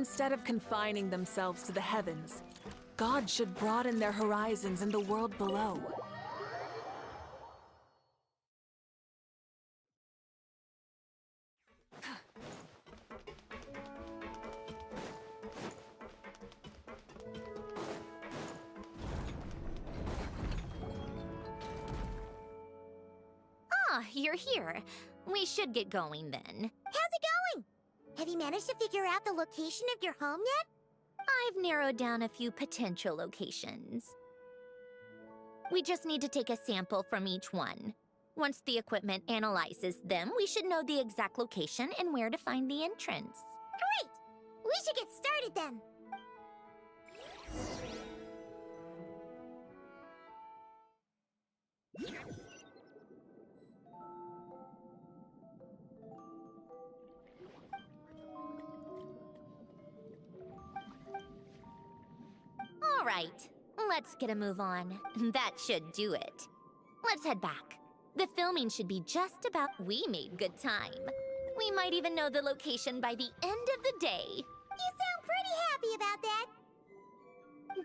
Instead of confining themselves to the heavens, God should broaden their horizons in the world below. Ah, you're here. We should get going then. How's it going? Have you managed to figure out the location of your home yet? I've narrowed down a few potential locations. We just need to take a sample from each one. Once the equipment analyzes them, we should know the exact location and where to find the entrance. Great! We should get started then. All right, let's get a move on. That should do it. Let's head back. The filming should be just about. We made good time. We might even know the location by the end of the day. You sound pretty happy about that.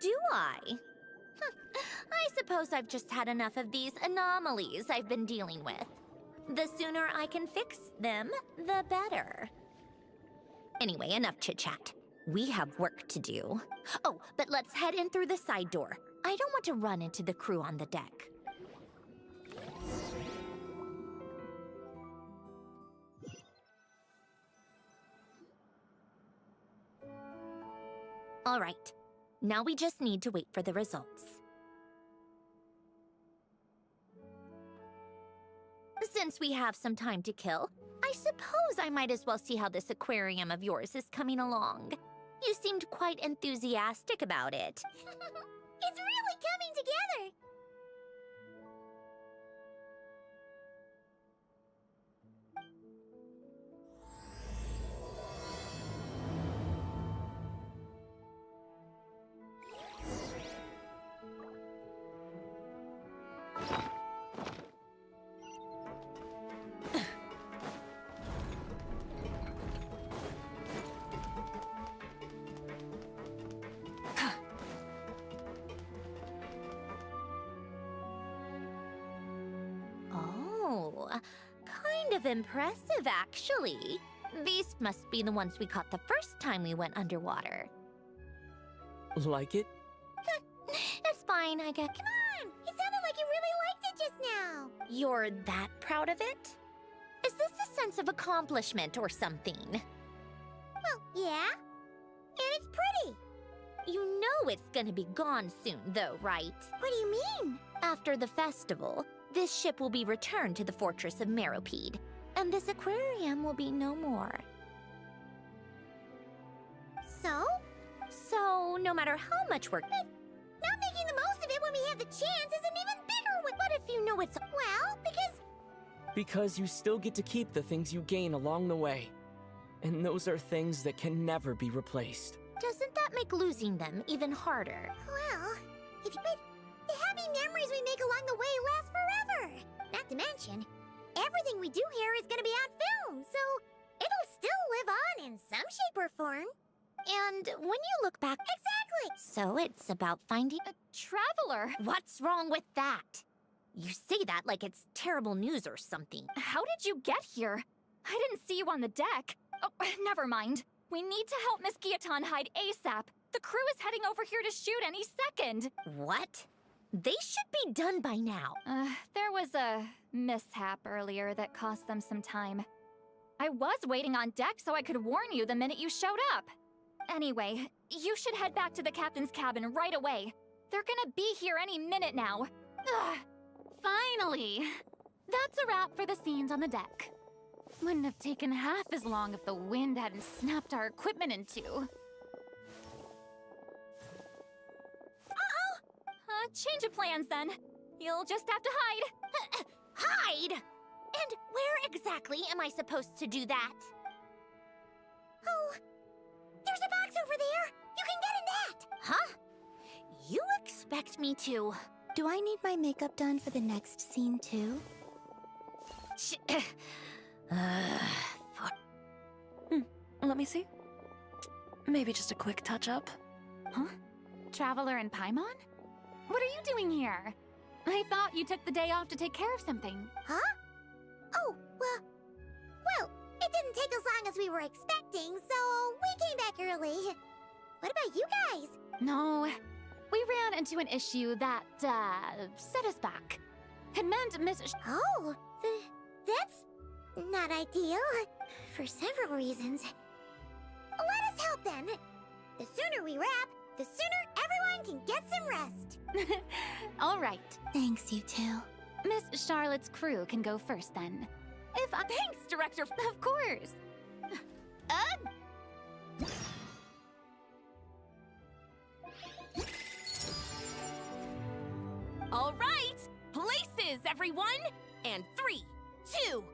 Do I? I suppose I've just had enough of these anomalies I've been dealing with. The sooner I can fix them, the better. Anyway, enough chit-chat. We have work to do. Oh, but let's head in through the side door. I don't want to run into the crew on the deck. All right, now we just need to wait for the results. Since we have some time to kill, I suppose I might as well see how this aquarium of yours is coming along. You seemed quite enthusiastic about it. It's really coming together. Oh, kind of impressive, actually. These must be the ones we caught the first time we went underwater. Like it? It's fine, I guess. Come on! It sounded like you really liked it just now. You're that proud of it? Is this a sense of accomplishment or something? Well, yeah. And it's pretty. You know it's gonna be gone soon, though, right? What do you mean? After the festival, this ship will be returned to the fortress of Meropide, and this aquarium will be no more. So? So, no matter how much work... Not making the most of it when we have the chance is an even bigger one. What if you know it's... Well, Because you still get to keep the things you gain along the way. And those are things that can never be replaced. Doesn't that make losing them even harder? well, but the happy memories we make along the way last forever. Not to mention, everything we do here is gonna be on film, so it'll still live on in some shape or form. And when you look back... Exactly! So it's about finding... A traveler? What's wrong with that? You say that like it's terrible news or something. How did you get here? I didn't see you on the deck. Oh, never mind. We need to help Miss Guillotin hide ASAP. The crew is heading over here to shoot any second. What? They should be done by now. There was a mishap earlier that cost them some time. I was waiting on deck so I could warn you the minute you showed up. Anyway, you should head back to the captain's cabin right away. They're gonna be here any minute now. Ugh. Finally! That's a wrap for the scenes on the deck. Wouldn't have taken half as long if the wind hadn't snapped our equipment in two. Uh-oh! Change of plans then. You'll just have to hide. Hide? And where exactly am I supposed to do that? Oh, there's a box over there. You can get in that. Huh? You expect me to... Do I need my makeup done for the next scene too? Let me see. Maybe just a quick touch-up. Huh? Traveler and Paimon? What are you doing here? I thought you took the day off to take care of something. Huh? Oh, well, it didn't take as long as we were expecting, so we came back early. What about you guys? No, we ran into an issue that, set us back. It meant Oh, that's not ideal. For several reasons. Let us help then. The sooner we wrap, the sooner everyone can get some rest. All right. Thanks, you two. Miss Charlotte's crew can go first then. Thanks, Director. Of course. All right, places, everyone! And 3, 2,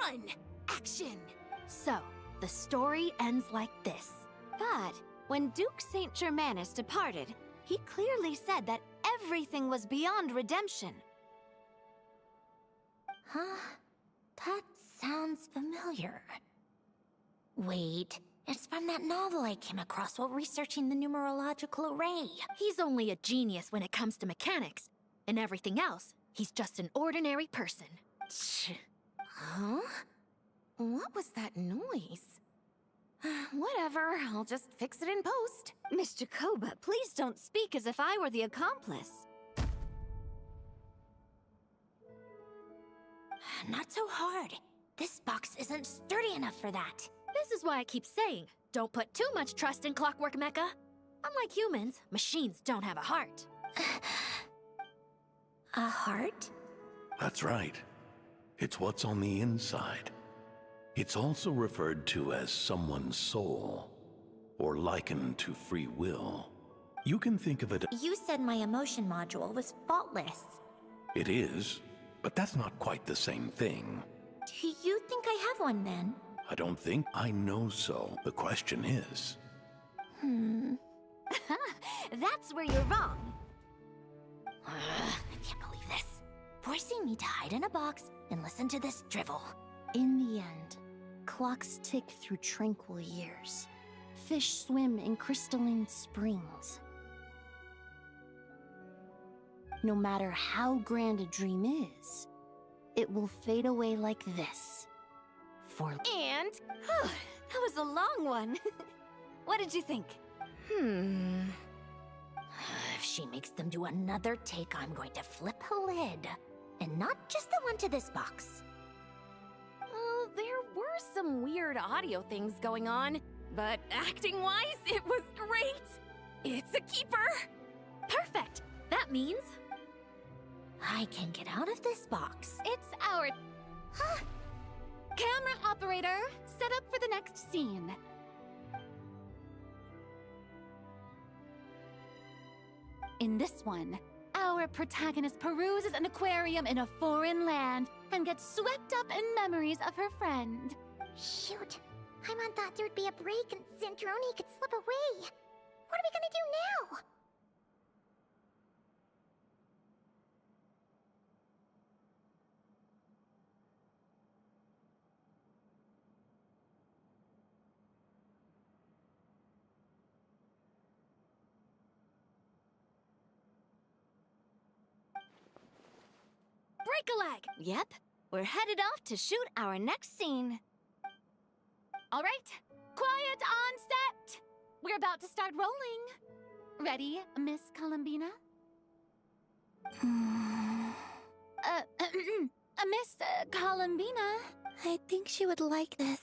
1, action! So, the story ends like this. But when Duke St. Germanus departed, he clearly said that everything was beyond redemption. Huh? That sounds familiar. Wait, it's from that novel I came across while researching the numerological array. He's only a genius when it comes to mechanics. And everything else, he's just an ordinary person. Huh? What was that noise? Whatever, I'll just fix it in post. Miss Jacoba, please don't speak as if I were the accomplice. Not so hard. This box isn't sturdy enough for that. This is why I keep saying, don't put too much trust in Clockwork Mecha. Unlike humans, machines don't have a heart. A heart? That's right. It's what's on the inside. It's also referred to as someone's soul, or likened to free will. You can think of it. You said my emotion module was faultless. It is, but that's not quite the same thing. Do you think I have one then? I don't think I know so. The question is... That's where you're wrong. I can't believe this. Forcing me to hide in a box and listen to this drivel. In the end, clocks tick through tranquil years. Fish swim in crystalline springs. No matter how grand a dream is, it will fade away like this. And... that was a long one. What did you think? If she makes them do another take, I'm going to flip a lid. And not just the one to this box. There were some weird audio things going on, but acting-wise, it was great! It's a keeper! Perfect! That means... I can get out of this box. It's our... Camera operator, set up for the next scene. In this one, our protagonist peruses an aquarium in a foreign land and gets swept up in memories of her friend. Shoot. Paimon thought there'd be a break and Zandroni could slip away. What are we gonna do now? Break a leg! Yep, we're headed off to shoot our next scene. All right, quiet on set. We're about to start rolling. Ready, Miss Columbina? Miss Columbina? I think she would like this.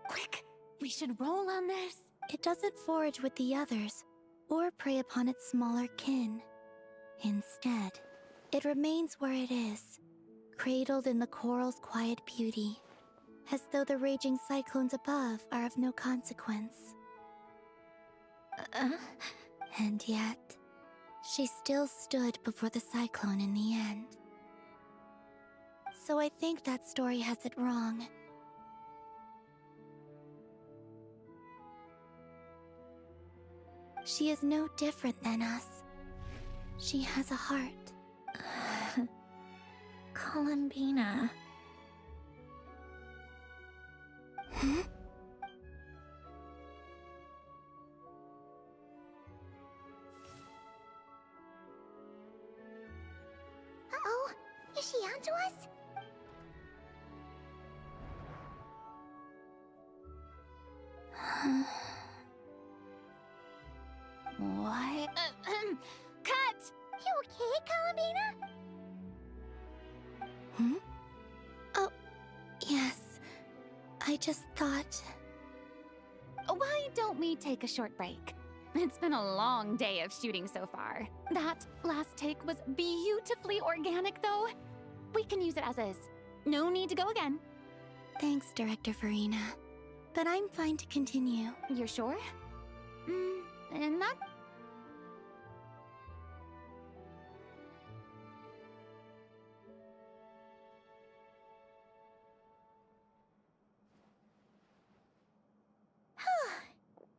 Quick, we should roll on this. It doesn't forage with the others, or prey upon its smaller kin. Instead, it remains where it is, cradled in the coral's quiet beauty, as though the raging cyclones above are of no consequence. And yet, she still stood before the cyclone in the end. So I think that story has it wrong. She is no different than us. She has a heart. Is she onto us? What? Cut! You okay, Columbina? Hmm? Oh, yes. I just thought... Why don't we take a short break? It's been a long day of shooting so far. That last take was beautifully organic, though. We can use it as is. No need to go again. Thanks, Director Farina. But I'm fine to continue. You're sure? And that...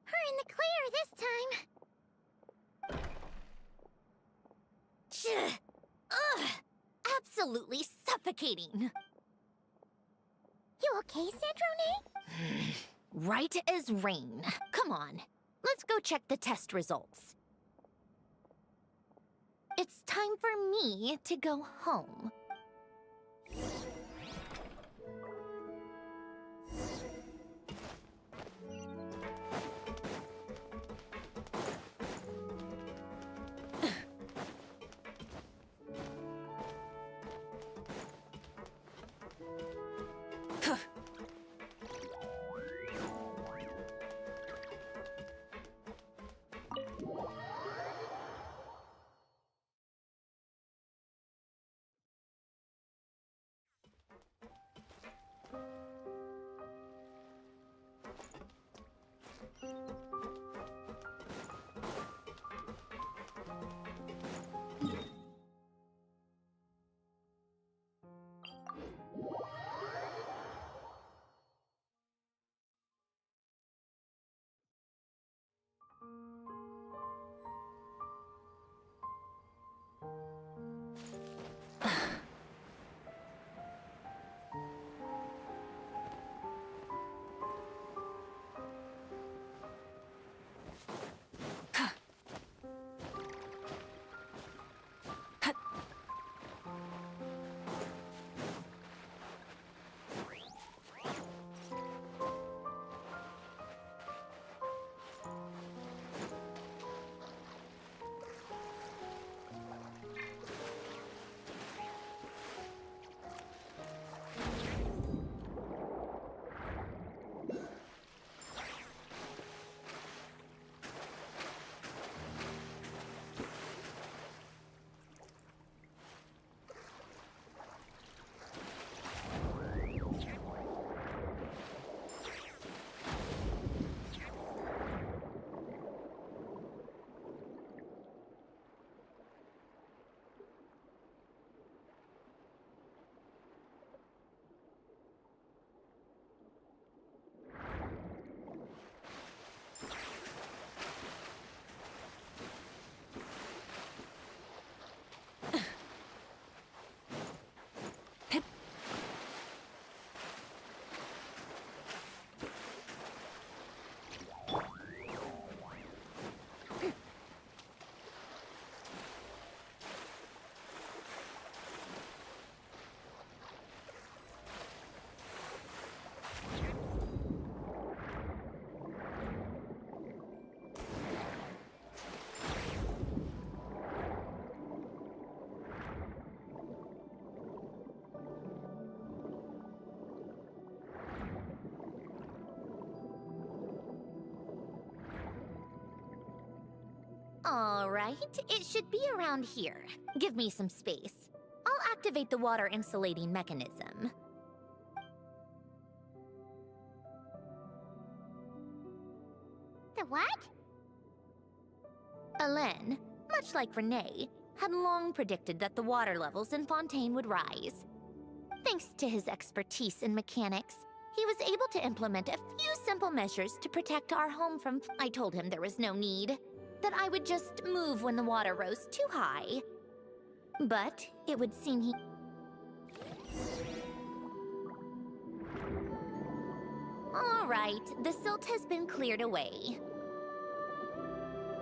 We're in the clear this time. Ugh! Absolutely suffocating. You okay, Sandrone? Right as rain. Come on, let's go check the test results. It's time for me to go home. All right, it should be around here. Give me some space. I'll activate the water insulating mechanism. The what? Alain, much like Renee, had long predicted that the water levels in Fontaine would rise. Thanks to his expertise in mechanics, he was able to implement a few simple measures to protect our home from... I told him there was no need, that I would just move when the water rose too high. But it would seem he... All right, the silt has been cleared away.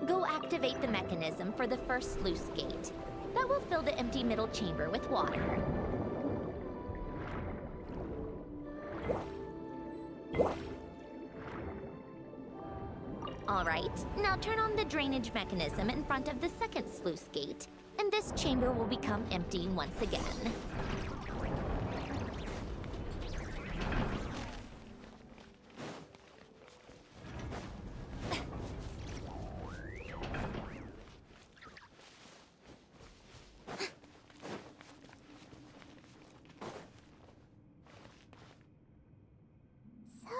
Go activate the mechanism for the first sluice gate. That will fill the empty middle chamber with water. All right, now turn on the drainage mechanism in front of the second sluice gate, and this chamber will become empty once again. So,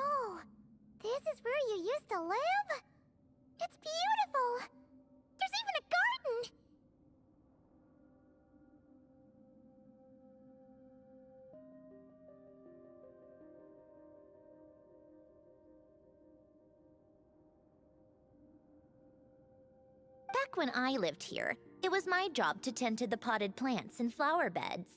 this is where you used to live? It's beautiful! There's even a garden! Back when I lived here, it was my job to tend to the potted plants and flower beds.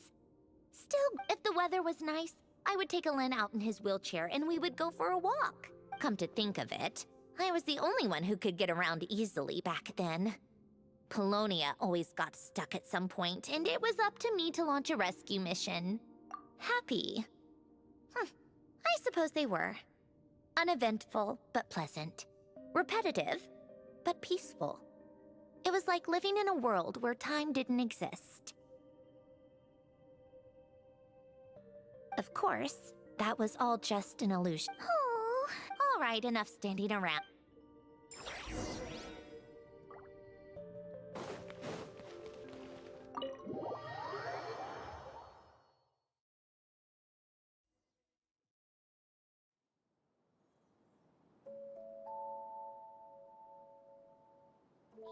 Still, if the weather was nice, I would take Alen out in his wheelchair and we would go for a walk. Come to think of it, I was the only one who could get around easily back then. Polonia always got stuck at some point, and it was up to me to launch a rescue mission. Happy. I suppose they were. Uneventful, but pleasant. Repetitive, but peaceful. It was like living in a world where time didn't exist. Of course, that was all just an illusion. Oh, All right, enough standing around.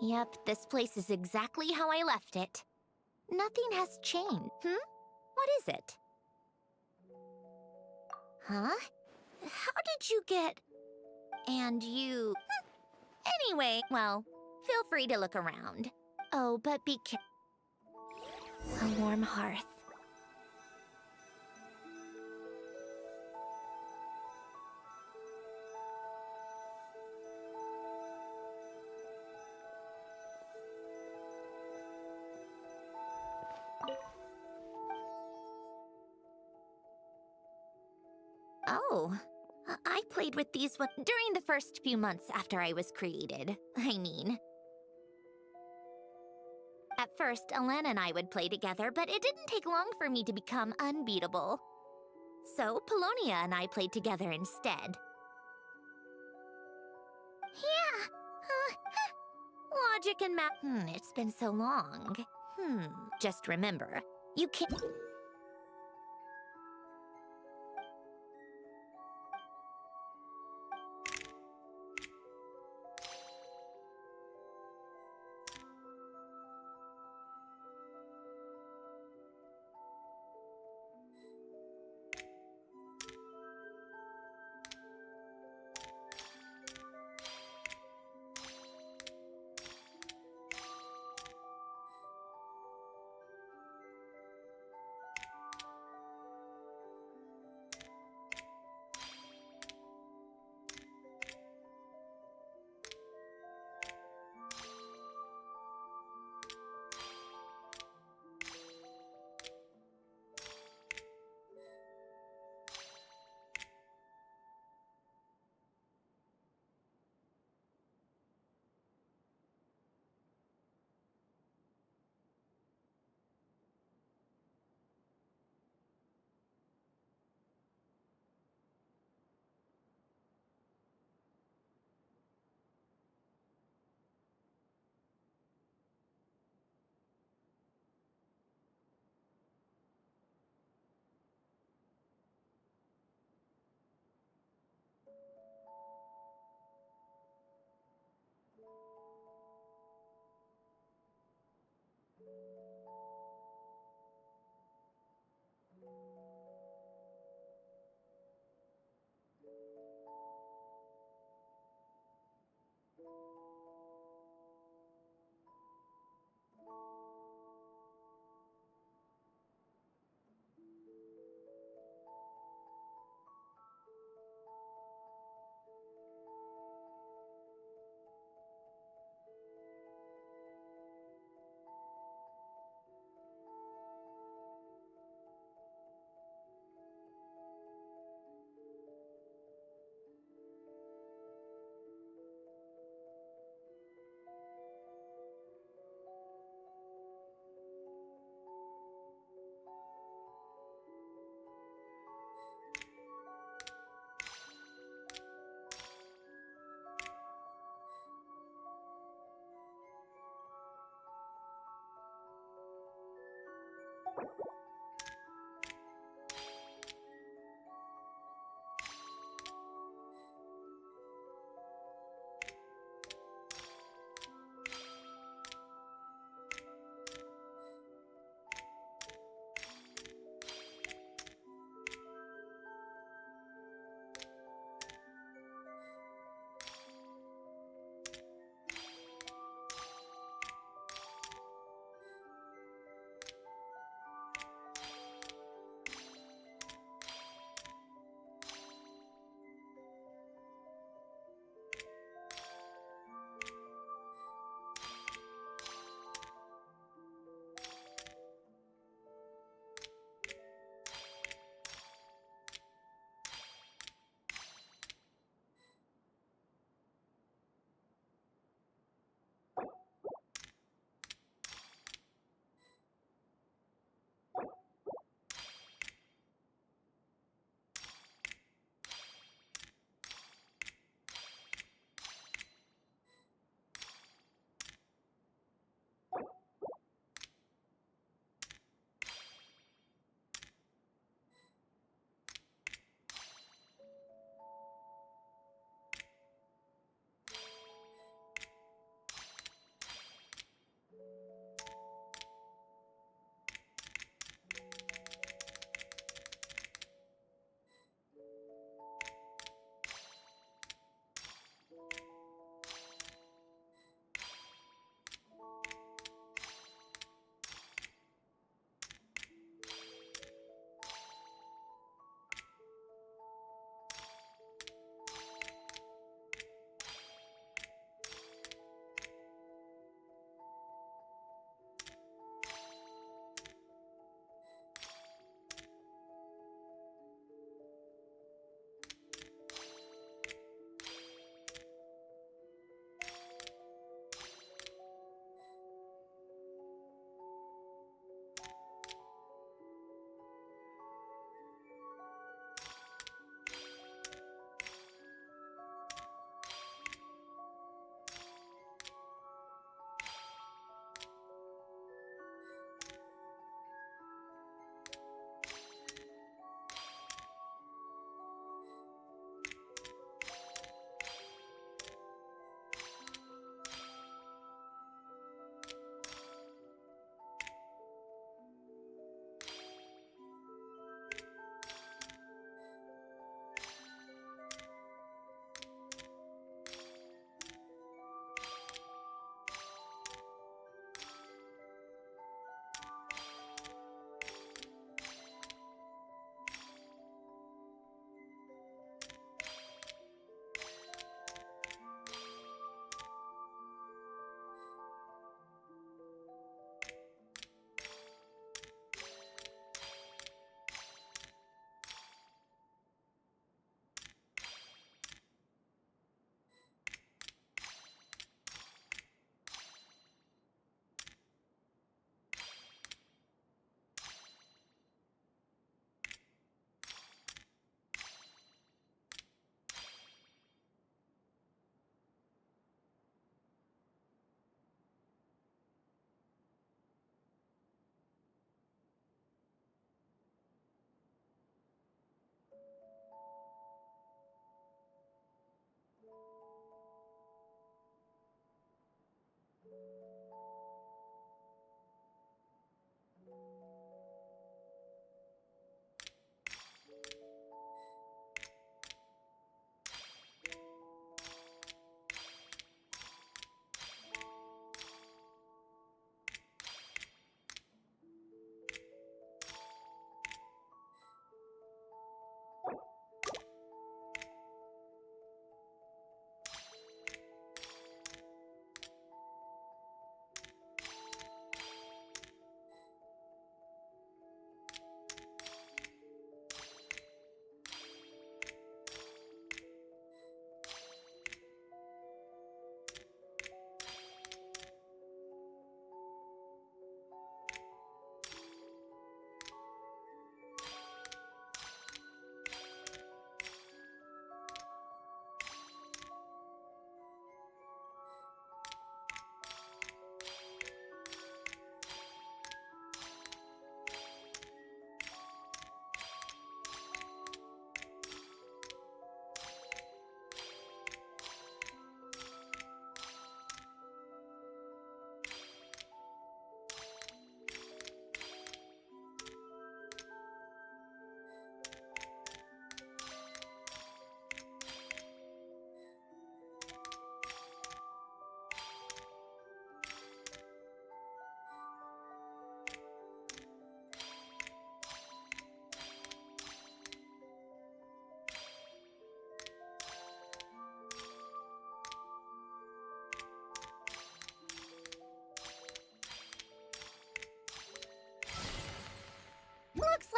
Yep, this place is exactly how I left it. Nothing has changed. What is it? Huh? How did you get... And you... Anyway, well, feel free to look around. Oh, but be careful. A warm hearth. Oh, I played with these during the first few months after I was created. I mean... At first, Alen and I would play together, but it didn't take long for me to become unbeatable. So, Polonia and I played together instead. yeah. Logic and math... it's been so long. Just remember, you can't...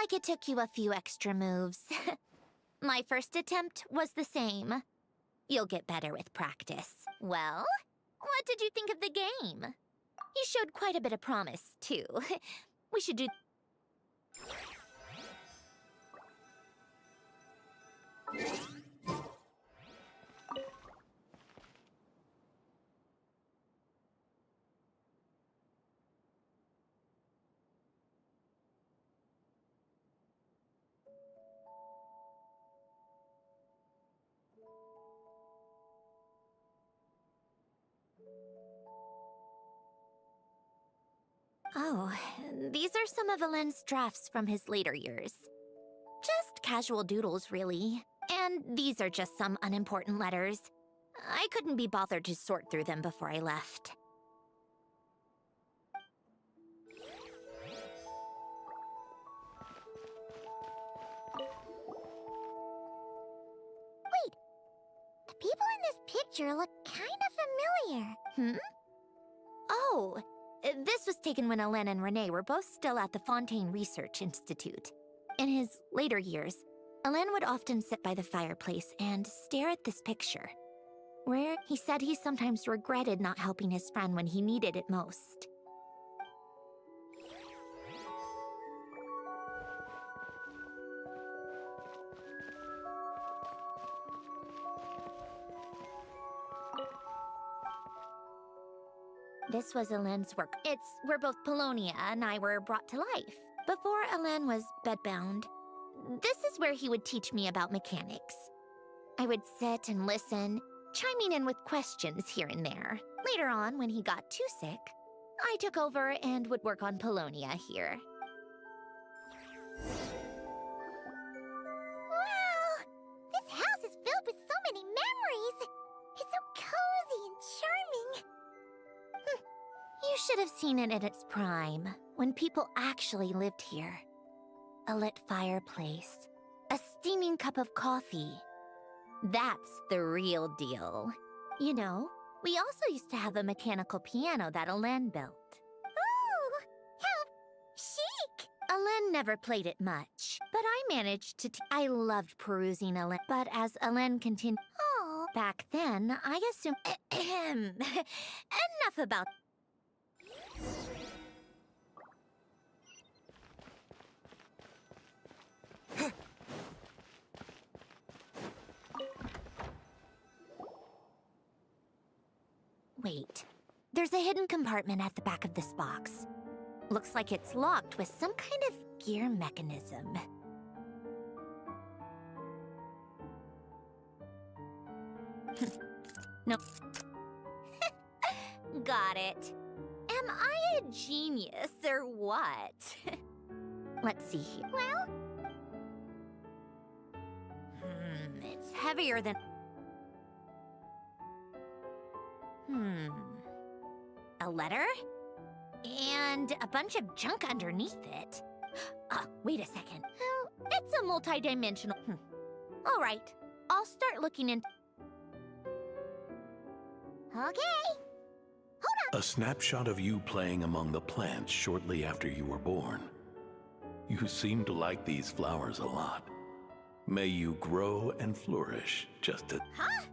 like it took you a few extra moves. My first attempt was the same. You'll get better with practice. Well, what did you think of the game? You showed quite a bit of promise, too. We should do... Oh, these are some of Alen's drafts from his later years. Just casual doodles, really. And these are just some unimportant letters. I couldn't be bothered to sort through them before I left. Wait, the people in this picture look kind of familiar. Oh, this was taken when Alen and Renee were both still at the Fontaine Research Institute. In his later years, Alen would often sit by the fireplace and stare at this picture, where he said he sometimes regretted not helping his friend when he needed it most. This was Alen's work. It's where both Polonia and I were brought to life. Before Alen was bedbound, this is where he would teach me about mechanics. I would sit and listen, chiming in with questions here and there. Later on, when he got too sick, I took over and would work on Polonia here. Wow! This house is filled with so many memories! It's so cozy and charming! You should have seen it at its prime, when people actually lived here. A lit fireplace, a steaming cup of coffee. That's the real deal. You know, we also used to have a mechanical piano that Alen built. Ooh! How chic! Alen never played it much, but I managed to I loved perusing Alen. But as Alen continued... Oh, Back then, I assumed... Enough about... Wait, there's a hidden compartment at the back of this box. Looks like it's locked with some kind of gear mechanism. No. Got it. Am I a genius or what? Let's see here. well, It's heavier than... A letter? And a bunch of junk underneath it. Wait a second. It's a multi-dimensional... All right, I'll start looking in... okay. A snapshot of you playing among the plants shortly after you were born. You seem to like these flowers a lot. May you grow and flourish just as... Huh?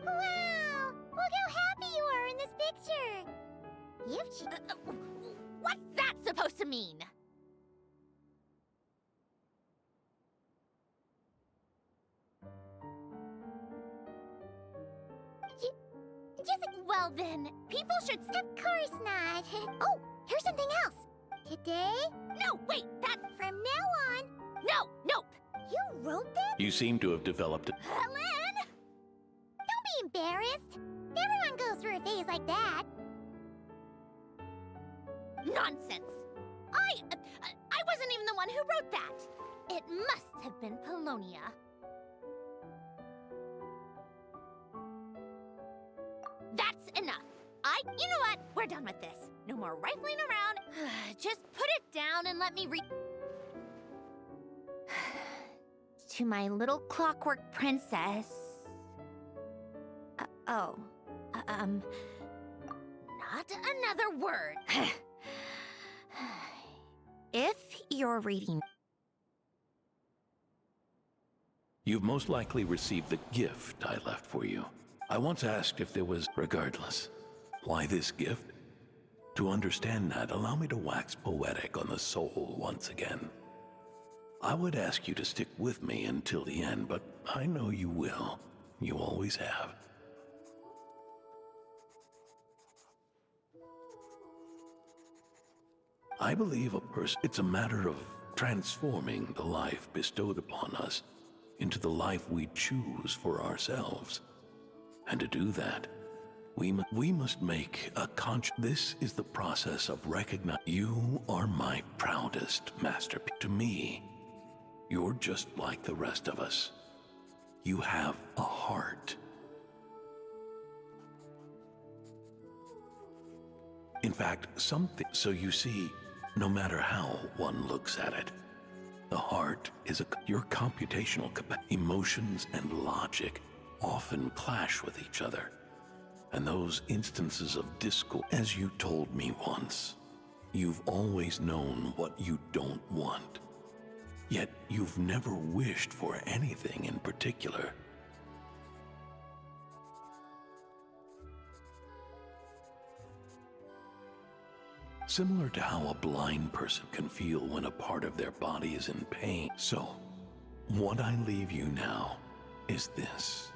Wow! Look how happy you are in this picture! What's that supposed to mean? Well then, people should... Of course not. Oh, here's something else. Today, No, wait, that's... from now on, No, nope! you wrote this? You seem to have developed... Alen! Don't be embarrassed. Everyone goes through a phase like that. Nonsense! I wasn't even the one who wrote that! It must have been Polonia. That's enough. You know what? We're done with this. No more rifling around. Just put it down and let me read. To my little clockwork princess. Oh, not another word. If you're reading... You've most likely received the gift I left for you. I once asked if there was, regardless. Why this gift? To understand that, allow me to wax poetic on the soul once again. I would ask you to stick with me until the end, but I know you will. You always have. I believe it's a matter of transforming the life bestowed upon us into the life we choose for ourselves. And to do that, we must make a This is the process of recognizing you are my proudest masterpiece. To me, you're just like the rest of us. You have a heart. In fact, something. So you see, no matter how one looks at it, the heart is your computational capacity. Emotions and logic often clash with each other. And those instances of discord, as you told me once, you've always known what you don't want. Yet you've never wished for anything in particular. Similar to how a blind person can feel when a part of their body is in pain. So, what I leave you now is this: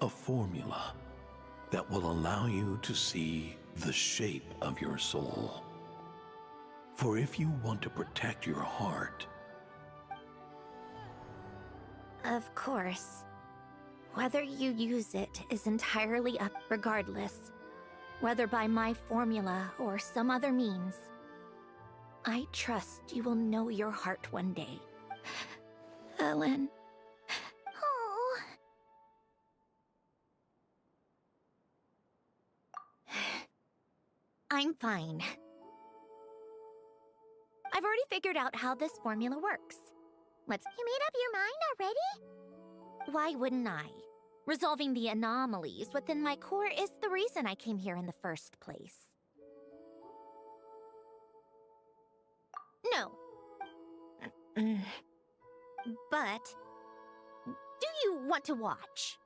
a formula that will allow you to see the shape of your soul. For if you want to protect your heart... Of course. Whether you use it is entirely up, regardless. Whether by my formula or some other means. I trust you will know your heart one day. Ellen. Oh. I'm fine. I've already figured out how this formula works. You made up your mind already? Why wouldn't I? Resolving the anomalies within my core is the reason I came here in the first place. No. But, do you want to watch?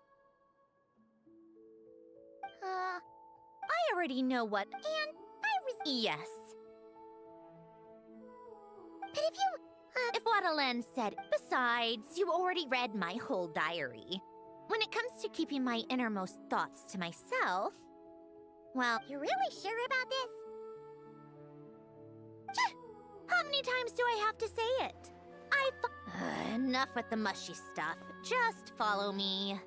I already know what... And Yes. But if you... If what Alen said... Besides, you already read my whole diary. When it comes to keeping my innermost thoughts to myself... Well... You're really sure about this? How many times do I have to say it? Enough with the mushy stuff. Just follow me.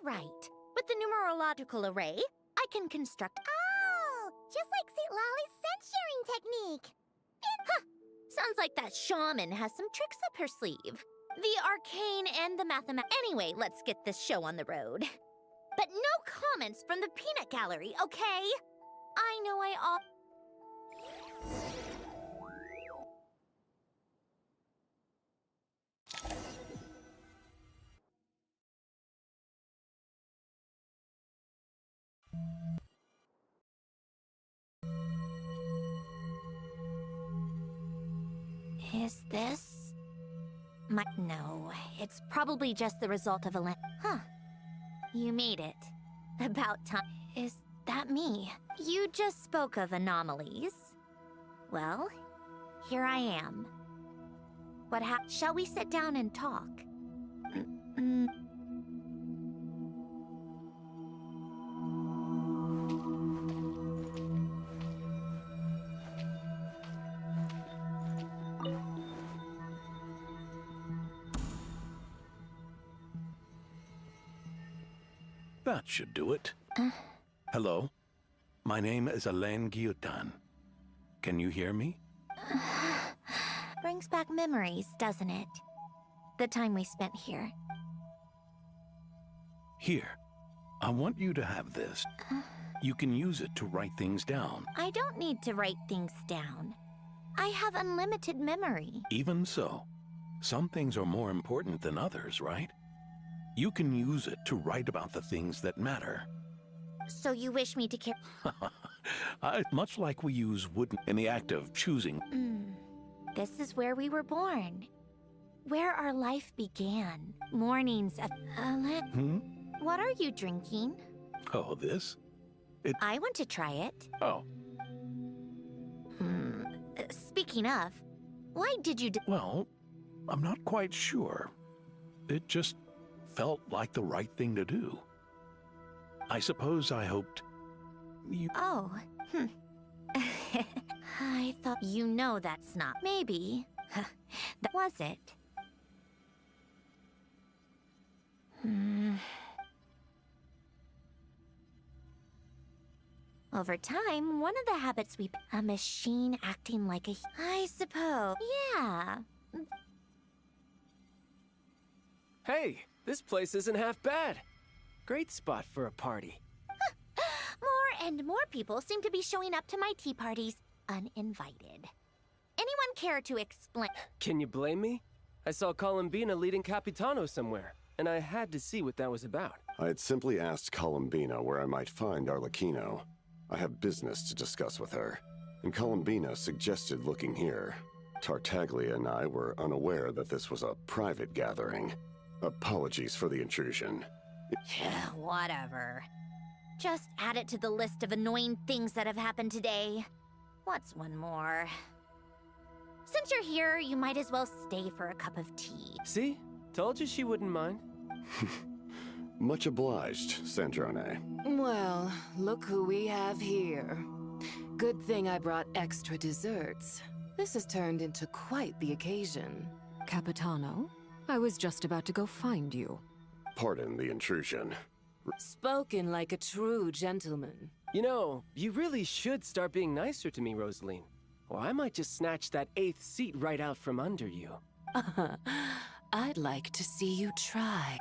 Right. With the numerological array, I can construct... Oh! Just like St. Lolly's scent-sharing technique! Sounds like that shaman has some tricks up her sleeve. The arcane and the Anyway, let's get this show on the road. But no comments from the peanut gallery, okay? I know I all... Is this... No, it's probably just the result of a... Huh. You made it. About time. Is that me? You just spoke of anomalies. Well, here I am. Shall we sit down and talk? That should do it. Hello? My name is Alain Guillotin. Can you hear me? Brings back memories, doesn't it? The time we spent here. Here, I want you to have this. You can use it to write things down. I don't need to write things down. I have unlimited memory. Even so, some things are more important than others, right? You can use it to write about the things that matter. So you wish me to care? Much like we use wood in the act of choosing. This is where we were born. Where our life began. Mornings of... What are you drinking? Oh, this? I want to try it. Oh, Speaking of, why did you well, I'm not quite sure. It just felt like the right thing to do. I suppose I hoped you... Oh, I thought you know that's not... Maybe. That was it. Over time, one of the habits we... A machine acting like a... I suppose. Yeah. Hey, this place isn't half bad. Great spot for a party. More and more people seem to be showing up to my tea parties uninvited. Anyone care to explain? Can you blame me? I saw Columbina leading Capitano somewhere, and I had to see what that was about. I had simply asked Columbina where I might find Arlecchino. I have business to discuss with her, and Columbina suggested looking here. Tartaglia and I were unaware that this was a private gathering. Apologies for the intrusion. Whatever. Just add it to the list of annoying things that have happened today. What's one more? Since you're here, you might as well stay for a cup of tea. See? Told you she wouldn't mind. Much obliged, Sandrone. Well, look who we have here. Good thing I brought extra desserts. This has turned into quite the occasion. Capitano, I was just about to go find you. Pardon the intrusion. Spoken like a true gentleman. You know, you really should start being nicer to me, Rosaline. Or I might just snatch that 8th seat right out from under you. I'd like to see you try.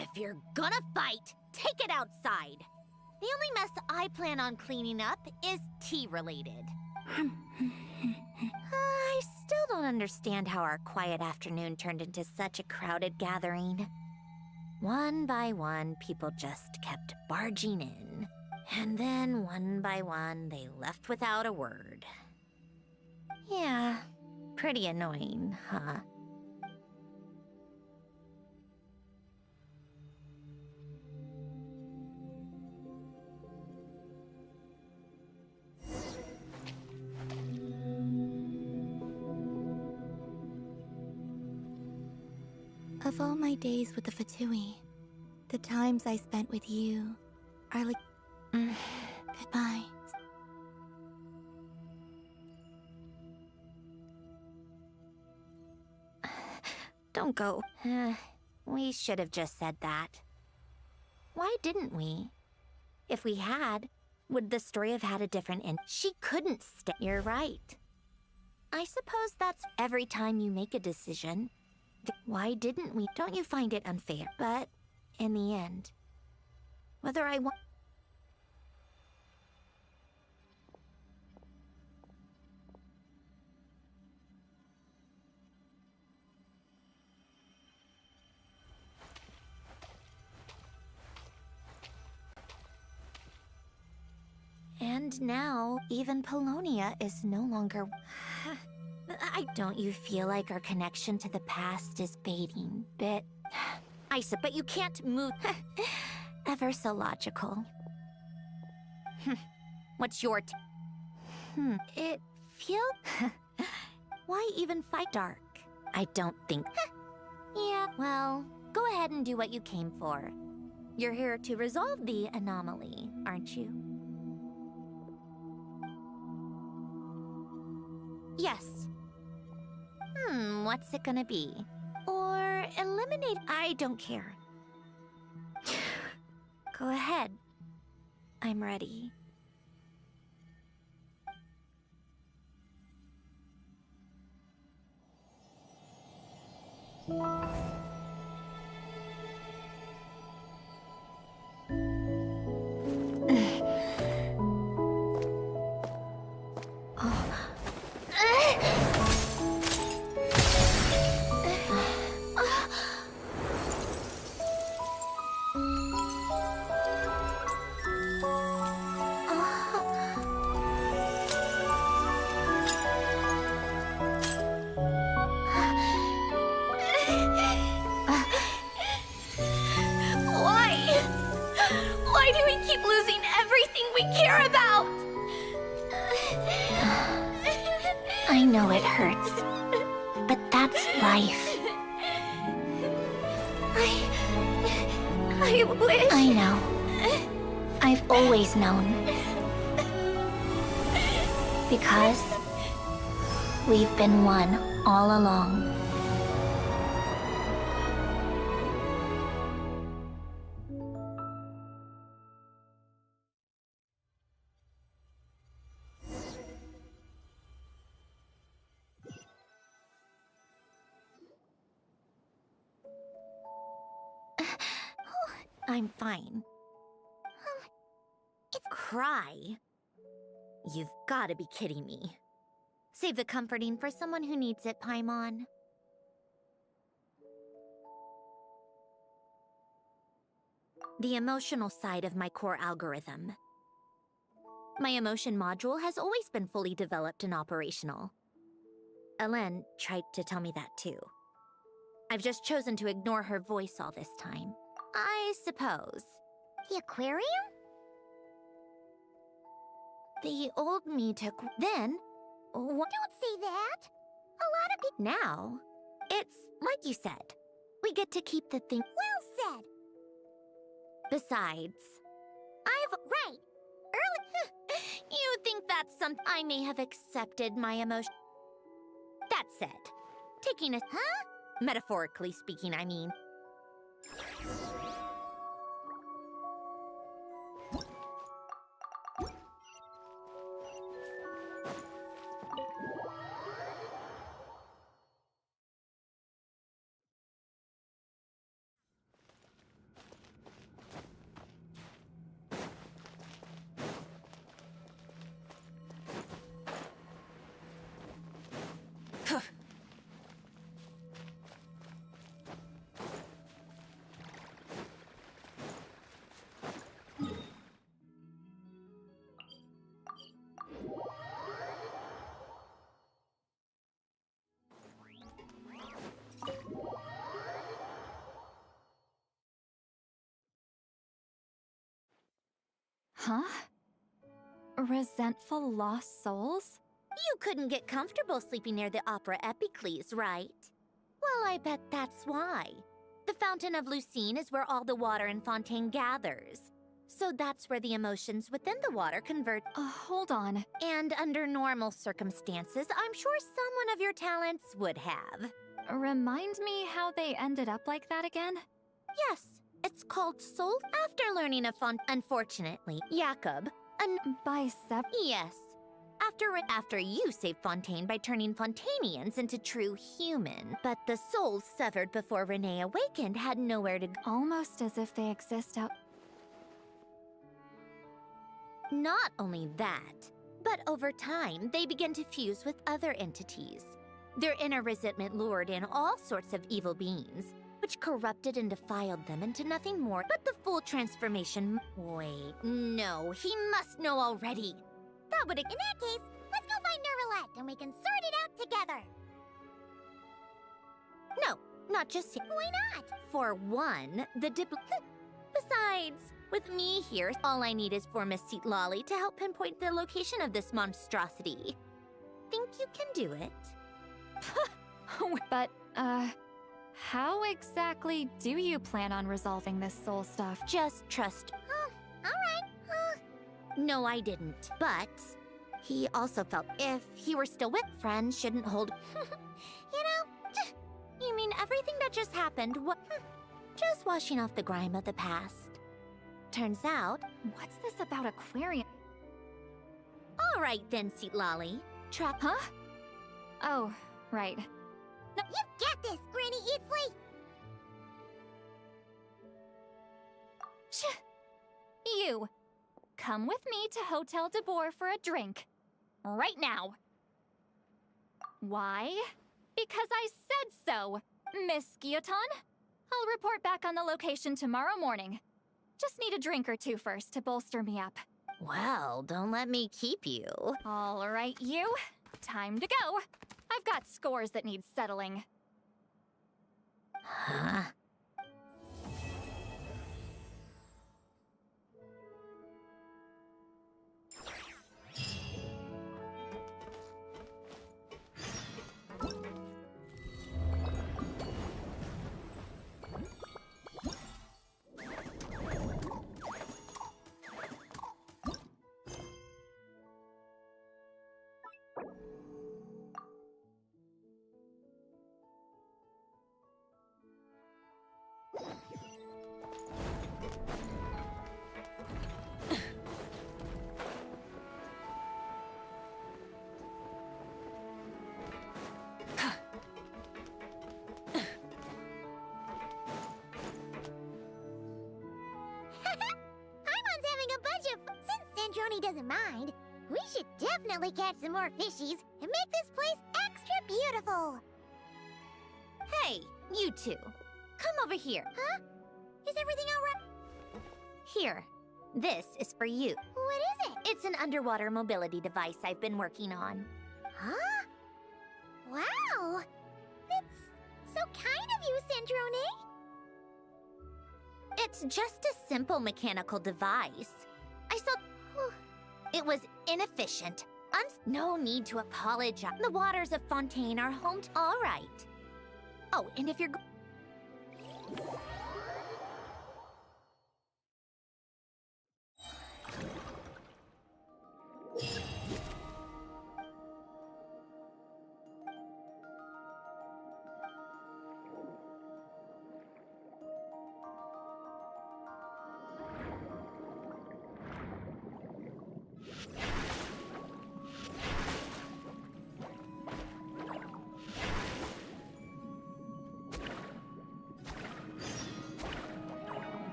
If you're gonna fight, take it outside. The only mess I plan on cleaning up is tea-related. I still don't understand how our quiet afternoon turned into such a crowded gathering. One by one, people just kept barging in. And then, one by one, they left without a word. Yeah, pretty annoying, huh? Of all my days with the Fatui, the times I spent with you are like... Goodbye. Don't go. We should have just said that. Why didn't we? If we had, would the story have had a different end? She couldn't stay. You're right. I suppose that's every time you make a decision. Why didn't we? Don't you find it unfair? But, in the end, whether I want... And now, even Polonia is no longer... Don't you feel like our connection to the past is fading bit? Isa, but you can't move... Ever so logical. What's your... It feels... Why even fight dark? I don't think... Yeah, well, go ahead and do what you came for. You're here to resolve the anomaly, aren't you? Yes. What's it gonna be? Or eliminate... I don't care. Go ahead. I'm ready. Why do we keep losing everything we care about? I know it hurts, but that's life. I wish... I know. I've always known. Because we've been one all along. I'm fine. It's cry. You've got to be kidding me. Save the comforting for someone who needs it, Paimon. The emotional side of my core algorithm. My emotion module has always been fully developed and operational. Elen tried to tell me that too. I've just chosen to ignore her voice all this time. I suppose. The aquarium? The old me took... Then... Don't say that. A lot of people... Now, it's like you said. We get to keep the thing... Well said. Besides... Right. Early... You think that's something... I may have accepted my emotion... That said, taking a... Huh? Metaphorically speaking, I mean. Huh? Resentful lost souls? You couldn't get comfortable sleeping near the Opera Epicles, right? Well, I bet that's why. The Fountain of Lucine is where all the water in Fontaine gathers. So that's where the emotions within the water convert. Hold on. And under normal circumstances, I'm sure someone of your talents would have. Remind me how they ended up like that again? Yes, it's called soul. After learning of unfortunately, Jakob, Yes. After you saved Fontaine by turning Fontainians into true human. But the souls severed before Renee awakened had nowhere to go. Almost as if they exist out... Not only that, but over time, they begin to fuse with other entities. Their inner resentment lured in all sorts of evil beings, which corrupted and defiled them into nothing more but the full transformation. Wait, no, he must know already. That would... In that case, let's go find Nervalette and we can sort it out together. No, not just him. Why not? For one, Besides, with me here, all I need is for Miss Seat Lolly to help pinpoint the location of this monstrosity. Think you can do it? But, how exactly do you plan on resolving this soul stuff? Just trust. Alright. No, I didn't. But he also felt if he were still with friends shouldn't hold. You mean everything that just happened? Just washing off the grime of the past. Turns out, What's this about aquarium? all right then, Seat Lolly. Huh? Oh, right. No, you got this, Granny. It's late. You, come with me to Hotel de Boer for a drink. Right now. Why? Because I said so, Miss Guillotin. I'll report back on the location tomorrow morning. Just need a drink or two first to bolster me up. Well, don't let me keep you. All right, you. Time to go. I've got scores that need settling. Huh? Paimon's having a bunch of fun. Since Sandroni doesn't mind, we should definitely catch some more fishies and make this place extra beautiful. Hey, you two. Come over here. Huh? Is everything all right? Here. This is for you. What is it? It's an underwater mobility device I've been working on. Huh? Wow! That's so kind of you, Sandrone. It's just a simple mechanical device. I saw... It was inefficient. No need to apologize. The waters of Fontaine are home to... All right. Oh, and if you're...